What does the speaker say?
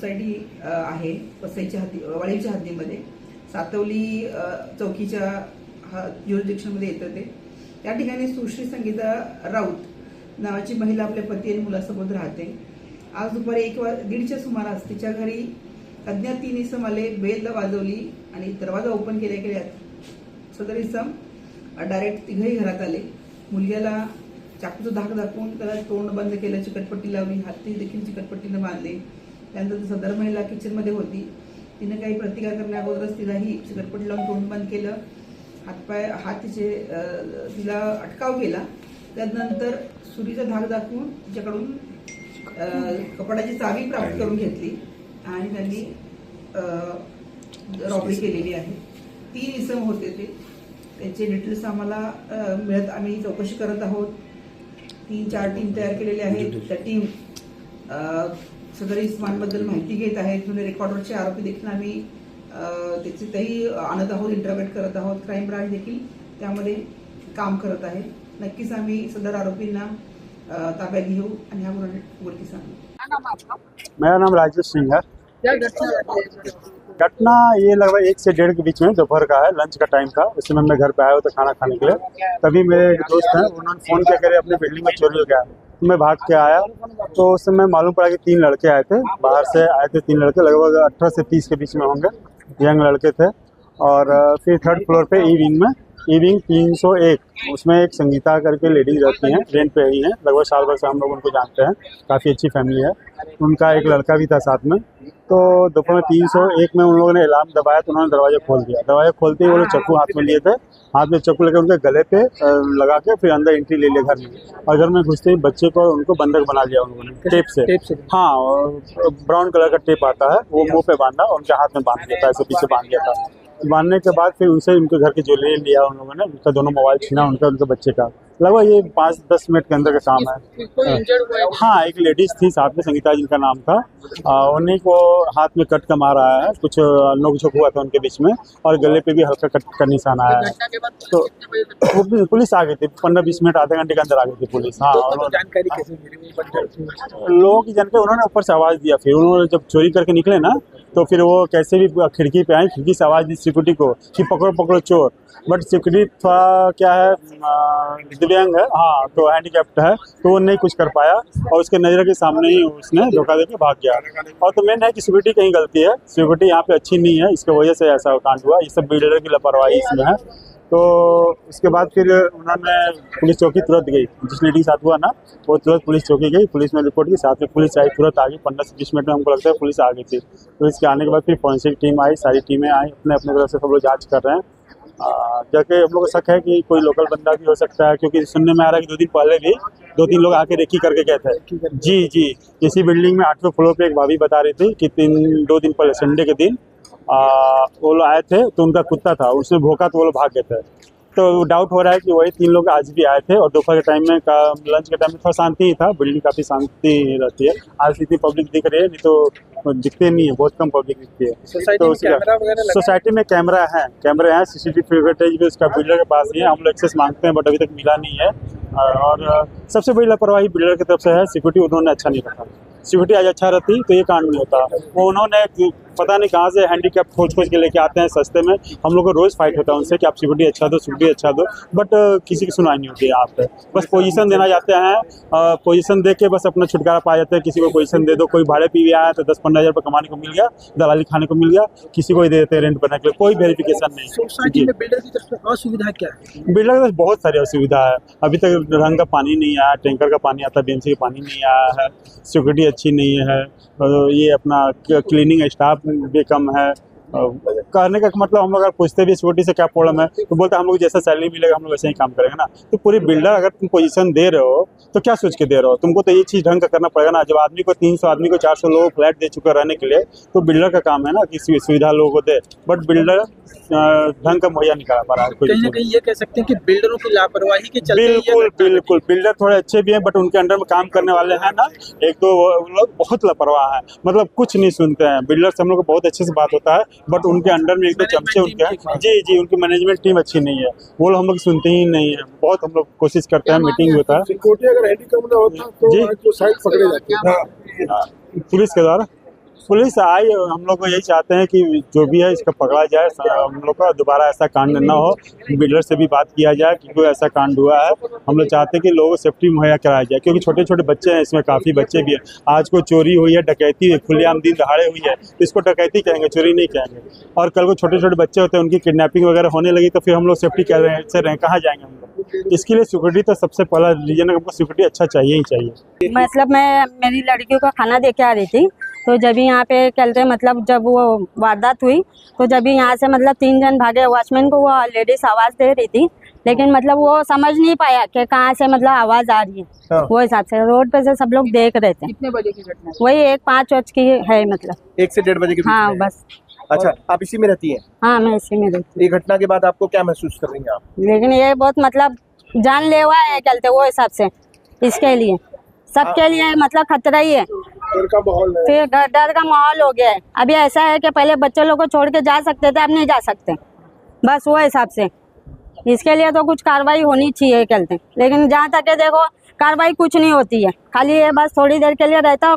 Society आहे वसईच्या वाळीच्या हद्दीमध्ये सातवली चौकीच्या ज्युरिडिक्शनमध्ये येतं ते. त्या ठिकाणी सुश्री संगीता राऊत नावाची महिला आपल्या पती आणि मुलासोबत राहते. आज दुपारी 1:30च्या सुमारास तिच्या घरी अज्ञात 3 इसम आले, बेल वाजवली आणि दरवाजा ओपन केल्यात सदर इसम डायरेक्ट तिघही घरात आले. मुलग्याला चाकूचं धाक दाखवून त्याला तोंड बंद केलं, चिकटपट्टी लावली, हाती देखील चिकटपट्टीनं बांधले. त्यानंतर सदर महिला किचनमध्ये होती. तिने काही प्रतिकार करण्याअगोदरच तिलाही चिकटपट्टी लावून तोंड बंद केलं, हात तिला अटकाव केला. त्यानंतर सुरीचा धाक दाखवून तिच्याकडून कपाटाची चावी प्राप्त करून घेतली आणि त्यांनी रॉबरी केलेली आहे. 3 इसम होते ते. त्याचे डिटेल्स आम्हाला मिळत आम्ही चौकशी करत आहोत. 3-4 टीम तयार केलेले आहेत. त्या टीम सदर इसमांबद्दल माहिती घेत आहेत. जुने रेकॉर्डरचे आरोपी देखील आम्ही त्याची आणत आहोत, इंटरव्हेट करत आहोत. क्राईम ब्रांच देखील त्यामध्ये काम करत आहे. नक्कीच आम्ही सदर आरोपींना ताब्यात घेऊ आणि ह्या उघडकीस आणू. मेरा नाम राजेश सिंह है। घटना ये लगभग 1 से 1:30 के बीच में दोपहर का है, लंच का टाइम था। उस समय मैं घर पे आया हुआ था खाना खाने के लिए। तभी मेरे एक दोस्त हैं, उन्होंने फ़ोन किया, करे अपनी बिल्डिंग में चोरी हो गया। तो मैं भाग के आया तो उस समय मालूम पड़ा कि 3 लड़के आए थे, बाहर से आए थे 3 लड़के, लगभग 18 से 30 के बीच में होंगे, यंग लड़के थे। और फिर 3rd फ्लोर पे ई विंग में, ई विंग 301, उसमें एक संगीता करके लेडीज रहती हैं, रेंट पे ही हैं, लगभग साल भर से हम लोग उनको जानते हैं, काफ़ी अच्छी फैमिली है। उनका एक लड़का भी था साथ में। तो दोपहर में 301 में उन लोगों ने अलार्म दबाया तो उन्होंने दरवाज़ा खोल दिया। दरवाज़ा खोलते ही वो लोग चाकू हाथ में लिए थे, हाथ में चाकू लेकर उनके गले पे लगा के फिर अंदर एंट्री ले लिया घर में। और घर में घुसते ही बच्चे को उनको बंधक बना लिया उन्होंने टेप से। हाँ, ब्राउन कलर का टेप आता है, वो मुँह पे बांधा, उनके हाथ में बांध दिया था, ऐसे पीछे बांध दिया था। बांधने के बाद फिर उनसे उनके घर की ज्वेलरी लिया उन लोगों ने, उनका दोनों मोबाइल छीना, उनके बच्चे का। लगभग ये 5-10 मिनट के अंदर का काम है। हाँ, एक लेडीज थी साथ में, संगीता जिनका नाम था, उन्हीं को हाथ में कट का मारा है, कुछ नोक-झोंक हुआ था उनके बीच में, और गले पे भी हल्का कट का निशान आया है। तो पुलिस आ गई थी 15-20 मिनट, आधे घंटे के अंदर आ गई थी पुलिस। हाँ, जानकारी कैसे मिली? लोगों की जानकारी, उन्होंने ऊपर से आवाज़ दिया। फिर उन्होंने जब चोरी करके निकले ना, तो फिर वो कैसे भी खिड़की पे आए, खिड़की से आवाज़ दी सिक्योरिटी को कि पकड़ो पकड़ो चोर। बट सिक्योरिटी थोड़ा क्या है, दिव्यांग है, हाँ, तो हैंडीकैप्ड है, तो वो नहीं कुछ कर पाया और उसके नज़र के सामने ही उसने धोखा देके भाग गया। और तो मेन है कि सिक्योरिटी की ही गलती है, सिक्योरिटी यहाँ पे अच्छी नहीं है, इसकी वजह से ऐसा कांड हुआ। ये सब बिल्डर की लापरवाही इसमें है। तो उसके बाद फिर उन्होंने पुलिस चौकी तुरंत गई, जिस लेडी के साथ हुआ ना, वो तुरंत पुलिस चौकी गई, पुलिस में रिपोर्ट की, साथ में पुलिस आई, तुरंत आ गई। 15 से 20 मिनट में हमको लगता है पुलिस आ गई थी। पुलिस के आने के बाद फिर फॉरेंसिक टीम आई, सारी टीमें आई, अपने अपने तरफ से सब लोग जाँच कर रहे हैं। जाके हम लोग को शक है कि कोई लोकल बंदा भी हो सकता है, क्योंकि सुनने में आ रहा है कि 2 दिन पहले भी 2-3 लोग आके रेकी करके गए थे। जी, इसी बिल्डिंग में 8वें फ्लोर पे एक भाभी बता रही थी कि 2 दिन पहले संडे के दिन वो लोग आए थे, तो उनका कुत्ता था, उसने भौंका तो वो लोग भाग गए थे। तो डाउट हो रहा है कि वही 3 लोग आज भी आए थे। और दोपहर के टाइम में लंच के टाइम में थोड़ा शांति ही था, बिल्डिंग काफ़ी शांति रहती है। आज इतनी पब्लिक दिख रही है, नहीं तो दिखते नहीं है, बहुत कम पब्लिक दिखती है। तो सोसाइटी में कैमरे हैं, CCTV फुटेज भी उसका बिल्डर के पास ही है। हम लोग एक्सेस मांगते हैं बट अभी तक मिला नहीं है। और सबसे बड़ी लापरवाही बिल्डर की तरफ से है, सिक्योरिटी उन्होंने अच्छा नहीं रखा। सिक्योरिटी आज अच्छा रहती तो ये कांड नहीं होता। वो उन्होंने पता नहीं कहाँ से हैंडीकैप खोज के लेके आते हैं सस्ते में। हम लोग को रोज़ फाइट होता है उनसे कि आप सिक्योरिटी अच्छा दो, सिक्योरिटी अच्छा दो, बट किसी की सुनवाई नहीं होती है यहाँ पे। बस पोजीशन देना चाहते हैं, पोजीशन दे के बस अपना छुटकारा पा जाते हैं। किसी को पोजीशन दे दो, कोई भाड़े पे भी आया तो 10-15 हज़ार रुपये कमाने को मिल गया, दलाली खाने को मिल गया, किसी को ही दे देते हैं रेंट करने के लिए, कोई वेरिफिकेशन नहीं। सोसाइटी में बिल्डर की तरफ से असुविधा क्या है? बिल्डर की बहुत सारी असुविधा है। अभी तक ढंग का पानी नहीं आया, टैंकर का पानी आता है, बीएमसी का पानी नहीं आया है, सिक्योरिटी अच्छी नहीं है, ये अपना क्लीनिंग स्टाफ भी कम है। कहने का मतलब हम लोग अगर पूछते भी सिक्योरिटी से क्या प्रॉब्लम है, तो बोलते हैं हम लोग जैसा सैलरी मिलेगा हम लोग वैसे ही काम करेंगे ना। तो पूरी बिल्डर अगर तुम पोजीशन दे रहे हो तो क्या सोच के दे रहे हो? तुमको तो ये चीज़ ढंग का करना पड़ेगा ना। जब आदमी को 300 आदमी को 400 लोग फ्लैट दे चुके रहने के लिए, तो बिल्डर का काम है ना कि सुविधा लोगों को दे, बट बिल्डर ढंग का मुहैया नहीं करा पा रहा है। कहीं ना कहीं ये कह सकते हैं कि बिल्डरों की लापरवाही के चलते बिल्कुल बिल्डर थोड़े अच्छे भी हैं, बट उनके अंडर में काम करने वाले हैं ना, 1-2 लोग बहुत लापरवाह हैं, मतलब कुछ नहीं सुनते हैं। बिल्डर से हम लोग को बहुत अच्छे से बात होता है, बट उनके अंडर में 1-2 चमचे उनके हैं। जी, उनकी मैनेजमेंट टीम अच्छी नहीं है, वो लोग हम लोग सुनते ही नहीं है। बहुत हम लोग कोशिश करते हैं, मीटिंग होता है। सिक्योरिटी अगर हैंडीकैप होता तो साइड पकड़े जाते हैं पुलिस के द्वारा पुलिस आई, हम लोग को यही चाहते हैं कि जो भी है इसका पकड़ा जाए, हम लोग का दोबारा ऐसा कांड न हो। बिल्डर से भी बात किया जाए कि कोई ऐसा कांड हुआ है। हम लोग चाहते हैं कि लोगों को सेफ्टी मुहैया कराया जाए, क्योंकि छोटे छोटे बच्चे हैं, इसमें काफ़ी बच्चे भी हैं। आज को चोरी हुई है, डकैती हुई, खुलेआम दिन दहाड़े हुई है, तो इसको डकैती कहेंगे, चोरी नहीं कहेंगे। और कल को छोटे छोटे बच्चे होते हैं, उनकी किडनैपिंग वगैरह होने लगी, तो फिर हम लोग सेफ्टी कह रहे हैं से रहें, कहाँ जाएंगे हम लोग। इसके लिए सिक्योरिटी तो सबसे पहला रीजन है, हमको सिक्योरिटी अच्छा चाहिए ही चाहिए। मतलब मैं मेरी लड़कियों का खाना दे के आ रही थी, तो जब भी यहाँ पे कहते मतलब जब वो वारदात हुई, तो जब भी यहाँ से मतलब 3 जन भागे, वॉचमैन को वो लेडीज आवाज़ दे रही थी, लेकिन मतलब वो समझ नहीं पाया कि कहाँ से मतलब आवाज़ आ रही है। हाँ। वो हिसाब से रोड पे से सब लोग देख रहे थे। कितने बजे की घटना वही 1-5 बज की है मतलब। 1 से 1:30 बजे के बीच हाँ में? बस। अच्छा, आप इसी में रहती हैं? हाँ मैं इसी में रहती हूँ। ये घटना के बाद आपको क्या महसूस कर रही हैं आप? लेकिन ये बहुत मतलब जानलेवा है कहते वो हिसाब से, इसके लिए सबके लिए मतलब खतरा ही है। डर का माहौल है। फिर डर का माहौल हो गया है। अभी ऐसा है कि पहले बच्चे लोग को छोड़ के जा सकते थे, अब नहीं जा सकते। बस वो हिसाब से इसके लिए तो कुछ कार्रवाई होनी चाहिए कहते, लेकिन जहाँ तक है देखो कार्रवाई कुछ नहीं होती है, खाली ये बस थोड़ी देर के लिए रहता है।